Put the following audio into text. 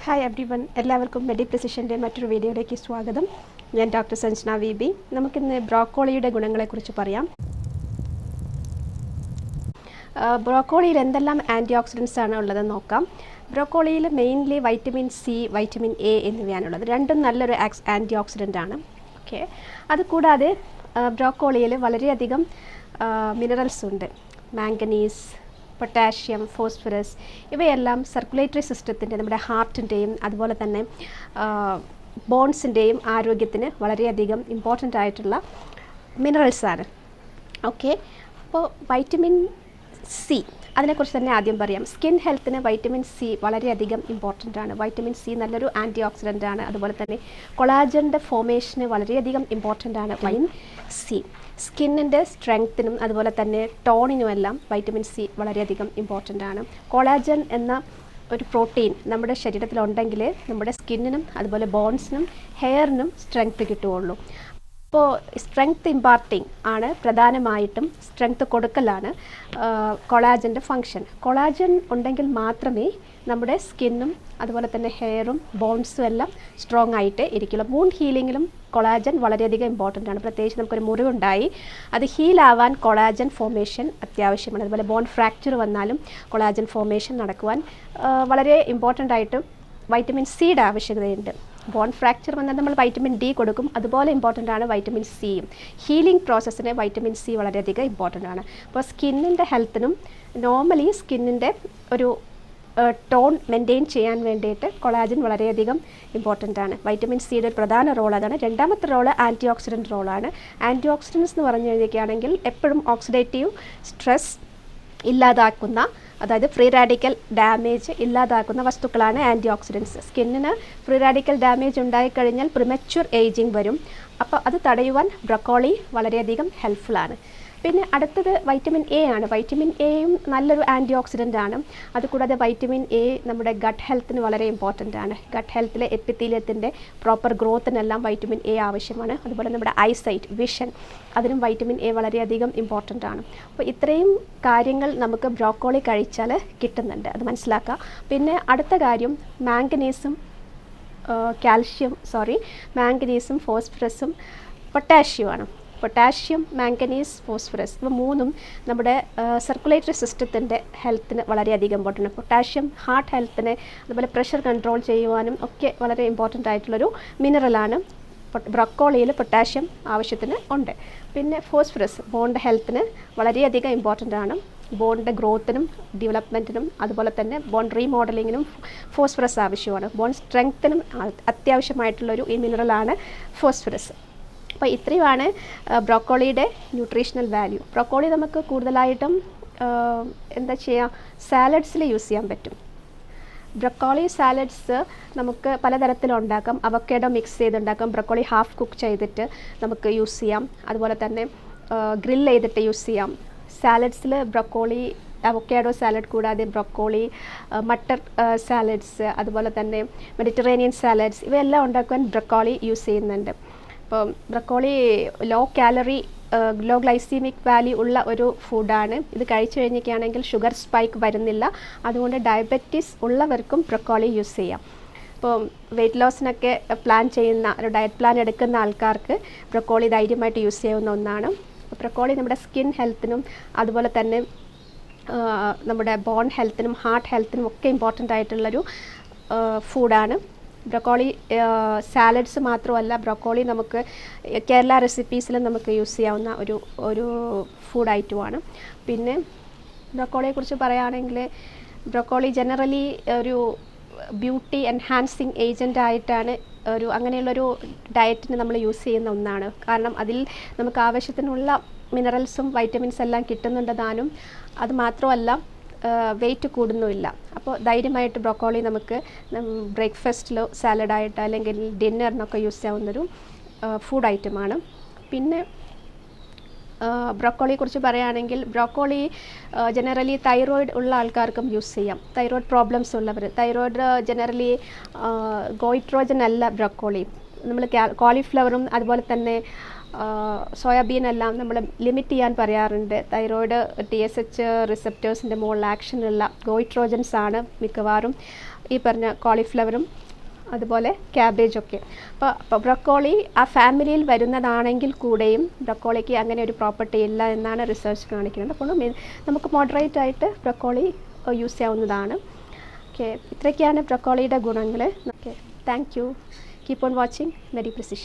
Hi every one, എല്ലാവർക്കും മെഡി പ്രിസിഷൻ്റെ മറ്റൊരു വീഡിയോയിലേക്ക് സ്വാഗതം. ഞാൻ ഡോക്ടർ സഞ്ജന വി ബി. നമുക്കിന്ന് ബ്രോക്കോളിയുടെ ഗുണങ്ങളെക്കുറിച്ച് പറയാം. ബ്രോക്കോളിയിൽ എന്തെല്ലാം ആൻറ്റി ഓക്സിഡൻസ് ആണ് ഉള്ളതെന്ന് നോക്കാം. ബ്രോക്കോളിയിൽ mainly vitamin C, vitamin A എന്നിവയാണുള്ളത്. രണ്ടും നല്ലൊരു ആൻറ്റി ഓക്സിഡൻ്റ് ആണ്. ഓക്കെ, അതുകൂടാതെ ബ്രോക്കോളിയിൽ വളരെയധികം മിനറൽസ് ഉണ്ട്. മാംഗനീസ്, പൊട്ടാഷ്യം, ഫോസ്ഫറസ് ഇവയെല്ലാം സർക്കുലേറ്ററി സിസ്റ്റത്തിൻ്റെ, നമ്മുടെ ഹാർട്ടിൻ്റെയും അതുപോലെ തന്നെ ബോൺസിൻ്റെയും ആരോഗ്യത്തിന് വളരെയധികം ഇമ്പോർട്ടൻ്റ് ആയിട്ടുള്ള മിനറൽസാണ്. ഓക്കെ, അപ്പോൾ വൈറ്റമിൻ സി, അതിനെക്കുറിച്ച് തന്നെ ആദ്യം പറയാം. സ്കിൻ ഹെൽത്തിന് വൈറ്റമിൻ സി വളരെയധികം ഇമ്പോർട്ടൻ്റ് ആണ്. വൈറ്റമിൻ സി നല്ലൊരു ആൻറ്റി ഓക്സിഡൻ്റ് ആണ്. അതുപോലെ തന്നെ കൊളാജൻ്റെ ഫോമേഷന് വളരെയധികം ഇമ്പോർട്ടൻ്റ് ആണ് വൈറ്റമിൻ സി. സ്കിന്നിൻ്റെ സ്ട്രെങ്ത്തിനും അതുപോലെ തന്നെ ടോണിനുമെല്ലാം വൈറ്റമിൻ സി വളരെയധികം ഇമ്പോർട്ടൻ്റ് ആണ്. കൊളാജൻ എന്ന ഒരു പ്രോട്ടീൻ നമ്മുടെ ശരീരത്തിലുണ്ടെങ്കിൽ നമ്മുടെ സ്കിന്നിനും അതുപോലെ ബോൺസിനും ഹെയറിനും സ്ട്രെങ്ത്ത് കിട്ടുകയുള്ളൂ. അപ്പോൾ സ്ട്രെങ്ത്ത് ഇമ്പാർട്ടിങ് ആണ് പ്രധാനമായിട്ടും, സ്ട്രെങ്ത്ത് കൊടുക്കലാണ് കൊളാജൻ്റെ ഫങ്ഷൻ. കൊളാജൻ ഉണ്ടെങ്കിൽ മാത്രമേ നമ്മുടെ സ്കിന്നും അതുപോലെ തന്നെ ഹെയറും ബോൺസും എല്ലാം സ്ട്രോങ് ആയിട്ട് ഇരിക്കുള്ളൂ. വൂണ്ട് ഹീലിങ്ങിലും കൊളാജൻ വളരെയധികം ഇമ്പോർട്ടൻ്റ് ആണ്. പ്രത്യേകിച്ച് നമുക്കൊരു മുറിവുണ്ടായി അത് ഹീലാവാൻ കൊളാജൻ ഫോമേഷൻ അത്യാവശ്യമാണ്. അതുപോലെ ബോൺ ഫ്രാക്ചർ വന്നാലും കൊളാജൻ ഫോമേഷൻ നടക്കുവാൻ വളരെ ഇമ്പോർട്ടൻ്റ് ആയിട്ട് വൈറ്റമിൻ സിയുടെ ആവശ്യകതയുണ്ട്. ബോൺ ഫ്രാക്ചർ വന്നാൽ നമ്മൾ വൈറ്റമിൻ ഡി കൊടുക്കും. അതുപോലെ ഇമ്പോർട്ടൻ്റ് ആണ് വൈറ്റമിൻ സിയും. ഹീലിംഗ് പ്രോസസ്സിന് വൈറ്റമിൻ സി വളരെയധികം ഇമ്പോർട്ടൻ്റ് ആണ്. അപ്പോൾ സ്കിന്നിൻ്റെ ഹെൽത്തിനും നോർമലി സ്കിന്നിൻ്റെ ഒരു ടോൺ മെയിൻറ്റെയിൻ ചെയ്യാൻ വേണ്ടിയിട്ട് കൊളാജൻ വളരെയധികം ഇമ്പോർട്ടൻ്റ് ആണ്. വൈറ്റമിൻ സിയുടെ ഒരു പ്രധാന റോൾ അതാണ്. രണ്ടാമത്തെ റോള് ആൻറ്റി ഓക്സിഡൻറ്റ് റോളാണ്. ആൻറ്റി ഓക്സിഡൻസ് എന്ന് പറഞ്ഞു കഴിഞ്ഞിരിക്കുകയാണെങ്കിൽ എപ്പോഴും ഓക്സിഡേറ്റീവ് സ്ട്രെസ് ഇല്ലാതാക്കുന്ന, അതായത് ഫ്രീ റാഡിക്കൽ ഡാമേജ് ഇല്ലാതാക്കുന്ന വസ്തുക്കളാണ് ആൻറ്റി ഓക്സിഡൻസ്. സ്കിന്നിന് ഫ്രീ റാഡിക്കൽ ഡാമേജ് ഉണ്ടായിക്കഴിഞ്ഞാൽ പ്രിമച്വർ ഏജിങ് വരും. അപ്പോൾ അത് തടയുവാൻ ബ്രൊക്കോളി വളരെയധികം ഹെൽപ്ഫുള്ളാണ്. പിന്നെ അടുത്തത് വൈറ്റമിൻ എ ആണ്. വൈറ്റമിൻ എയും നല്ലൊരു ആൻറ്റി ഓക്സിഡൻ്റ് ആണ്. അതുകൂടാതെ വൈറ്റമിൻ എ നമ്മുടെ ഗട്ട് ഹെൽത്തിന് വളരെ ഇമ്പോർട്ടൻ്റ് ആണ്. ഗട്ട് ഹെൽത്തിലെ എപ്പിത്തീലിയത്തിൻ്റെ പ്രോപ്പർ ഗ്രോത്തിനെല്ലാം വൈറ്റമിൻ എ ആവശ്യമാണ്. അതുപോലെ നമ്മുടെ ഐസൈറ്റ്, വിഷൻ, അതിനും വൈറ്റമിൻ എ വളരെയധികം ഇമ്പോർട്ടൻ്റ് ആണ്. അപ്പോൾ ഇത്രയും കാര്യങ്ങൾ നമുക്ക് ബ്രോക്കോളി കഴിച്ചാൽ കിട്ടുന്നുണ്ട്, അത് മനസ്സിലാക്കുക. പിന്നെ അടുത്ത കാര്യം മാംഗനീസും ഫോസ്ഫറസും പൊട്ടാഷ്യമാണ്. പൊട്ടാഷ്യം, മാംഗനീസ്, ഫോസ്ഫറസ് ഇവ മൂന്നും നമ്മുടെ സർക്കുലേറ്ററി സിസ്റ്റത്തിൻ്റെ ഹെൽത്തിന് വളരെയധികം ഇമ്പോർട്ടൻ്റ്. പൊട്ടാഷ്യം ഹാർട്ട് ഹെൽത്തിന് അതുപോലെ പ്രഷർ കൺട്രോൾ ചെയ്യുവാനും ഒക്കെ വളരെ ഇമ്പോർട്ടൻ്റ് ആയിട്ടുള്ളൊരു മിനറലാണ്. ബ്രൊക്കോളിയിൽ പൊട്ടാഷ്യം ആവശ്യത്തിന് ഉണ്ട്. പിന്നെ ഫോസ്ഫറസ് ബോണിൻ്റെ ഹെൽത്തിന് വളരെയധികം ഇമ്പോർട്ടൻ്റ് ആണ്. ബോണിൻ്റെ ഗ്രോത്തിനും ഡെവലപ്മെൻറ്റിനും അതുപോലെ തന്നെ ബോൺ റീമോഡലിങ്ങിനും ഫോസ്ഫറസ് ആവശ്യമാണ്. ബോൺ സ്ട്രെങ്ത്തിനും അത്യാവശ്യമായിട്ടുള്ളൊരു ഈ മിനറലാണ് ഫോസ്ഫറസ്. അപ്പോൾ ഇത്രയുമാണ് ബ്രോക്കോളിയുടെ ന്യൂട്രീഷണൽ വാല്യൂ. ബ്രോക്കോളി നമുക്ക് കൂടുതലായിട്ടും എന്താ ചെയ്യുക, സാലഡ്സിൽ യൂസ് ചെയ്യാൻ പറ്റും. ബ്രൊക്കോളി സാലഡ്സ് നമുക്ക് പലതരത്തിലുണ്ടാക്കാം. അവക്കാഡോ മിക്സ് ചെയ്തുണ്ടാക്കാം. ബ്രൊക്കോളി ഹാഫ് കുക്ക് ചെയ്തിട്ട് നമുക്ക് യൂസ് ചെയ്യാം. അതുപോലെ തന്നെ ഗ്രിൽ ചെയ്തിട്ട് യൂസ് ചെയ്യാം. സാലഡ്സിൽ ബ്രൊക്കോളി, അവക്കാഡോ സാലഡ് കൂടാതെ ബ്രൊക്കോളി, മട്ടർ സാലഡ്സ്, അതുപോലെ തന്നെ മെഡിറ്ററേനിയൻ സാലഡ്സ് ഇവയെല്ലാം ഉണ്ടാക്കുവാൻ ബ്രൊക്കോളി യൂസ് ചെയ്യുന്നുണ്ട്. അപ്പോൾ broccoli low calorie, low glycemic value ഉള്ള ഒരു ഫുഡാണ്. ഇത് കഴിച്ചു കഴിഞ്ഞൊക്കെയാണെങ്കിൽ ഷുഗർ സ്പൈക്ക് വരുന്നില്ല. അതുകൊണ്ട് ഡയബറ്റീസ് ഉള്ളവർക്കും ബ്രൊക്കോളി യൂസ് ചെയ്യാം. ഇപ്പോൾ വെയിറ്റ് ലോസിനൊക്കെ പ്ലാൻ ചെയ്യുന്ന, ഒരു ഡയറ്റ് പ്ലാൻ എടുക്കുന്ന ആൾക്കാർക്ക് ബ്രൊക്കോളി ധൈര്യമായിട്ട് യൂസ് ചെയ്യാവുന്ന ഒന്നാണ്. ബ്രൊക്കോളി നമ്മുടെ സ്കിൻ ഹെൽത്തിനും അതുപോലെ തന്നെ നമ്മുടെ ബോൺ ഹെൽത്തിനും ഹാർട്ട് ഹെൽത്തിനും ഒക്കെ ഇമ്പോർട്ടൻ്റ് ആയിട്ടുള്ളൊരു ഫുഡാണ്. ബ്രൊക്കോളി സാലഡ്സ് മാത്രമല്ല, ബ്രൊക്കോളി നമുക്ക് കേരള റെസിപ്പീസിലും നമുക്ക് യൂസ് ചെയ്യാവുന്ന ഒരു ഫുഡ് ഐറ്റമാണ്. പിന്നെ ബ്രൊക്കോളിയെക്കുറിച്ച് പറയുകയാണെങ്കിൽ ബ്രൊക്കോളി ജനറലി ഒരു ബ്യൂട്ടി എൻഹാൻസിങ് ഏജൻ്റ് ആയിട്ടാണ് അങ്ങനെയുള്ളൊരു ഡയറ്റിന് നമ്മൾ യൂസ് ചെയ്യുന്ന ഒന്നാണ്. കാരണം അതിൽ നമുക്ക് ആവശ്യത്തിനുള്ള മിനറൽസും വൈറ്റമിൻസ് എല്ലാം കിട്ടുന്നുണ്ട് താനും. അത് മാത്രമല്ല വെയിറ്റ് കൂടുന്നുമില്ല. അപ്പോൾ ധൈര്യമായിട്ട് ബ്രൊക്കോളി നമുക്ക് ബ്രേക്ക്ഫാസ്റ്റിലോ സാലഡായിട്ട് അല്ലെങ്കിൽ ഡിന്നറിനൊക്കെ യൂസ് ചെയ്യാവുന്നൊരു ഫുഡ് ഐറ്റമാണ്. പിന്നെ ബ്രൊക്കോളിയെക്കുറിച്ച് പറയുകയാണെങ്കിൽ ബ്രൊക്കോളി ജനറലി തൈറോയിഡ് ഉള്ള ആൾക്കാർക്കും യൂസ് ചെയ്യാം. തൈറോയിഡ് പ്രോബ്ലംസ് ഉള്ളവർ, തൈറോയിഡ് ജനറലി ഗോയിട്രോജൻ അല്ല ബ്രൊക്കോളി. നമ്മൾ കോളിഫ്ലവറും അതുപോലെ തന്നെ സോയാബീൻ എല്ലാം നമ്മൾ ലിമിറ്റ് ചെയ്യാൻ പറയാറുണ്ട്. തൈറോയ്ഡ് TSH റിസപ്റ്റേഴ്സിൻ്റെ മുകളിൽ ആക്ഷനുള്ള ഗോയിട്രോജൻസ് ആണ് മിക്കവാറും ഈ പറഞ്ഞ കോളിഫ്ലവറും അതുപോലെ ക്യാബേജൊക്കെ. അപ്പോൾ ബ്രൊക്കോളി ആ ഫാമിലിയിൽ വരുന്നതാണെങ്കിൽ കൂടെയും ബ്രൊക്കോളിക്ക് അങ്ങനെ ഒരു പ്രോപ്പർട്ടി ഇല്ല എന്നാണ് റിസർച്ച് കാണിക്കുന്നത്. അപ്പോൾ നമുക്ക് മോഡറേറ്റ് ആയിട്ട് ബ്രൊക്കോളി യൂസ് ചെയ്യാവുന്നതാണ്. ഓക്കെ, ഇത്രയൊക്കെയാണ് ബ്രൊക്കോളിയുടെ ഗുണങ്ങൾ. Okay, thank you. Keep on watching Medi precision.